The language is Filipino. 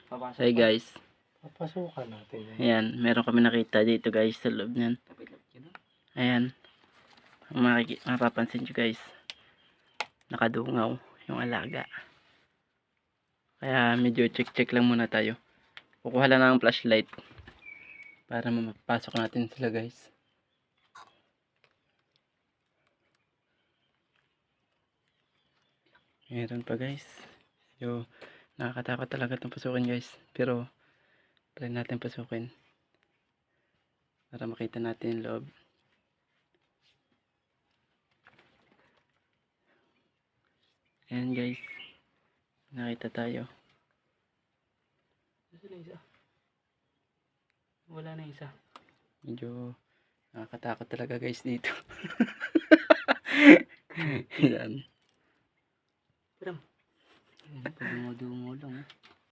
Papasok Hey pa. guys, Papasukan natin yan. ayan, meron kami nakita dito guys sa loob niyan. Ayan, mapapansin nyo guys, nakadungaw yung alaga. Kaya medyo check lang muna tayo. Kukuha lang ng flashlight para mapasok natin sila guys. Meron pa guys. So, nakakatakot talaga itong pasukin guys. Pero, try natin pasukin. Para makita natin yung loob. Ayan guys. Nakita tayo. Saan na isa? Wala na isa. Medyo nakakatakot talaga guys dito. Ayan. Parang, padungo-dungo lang.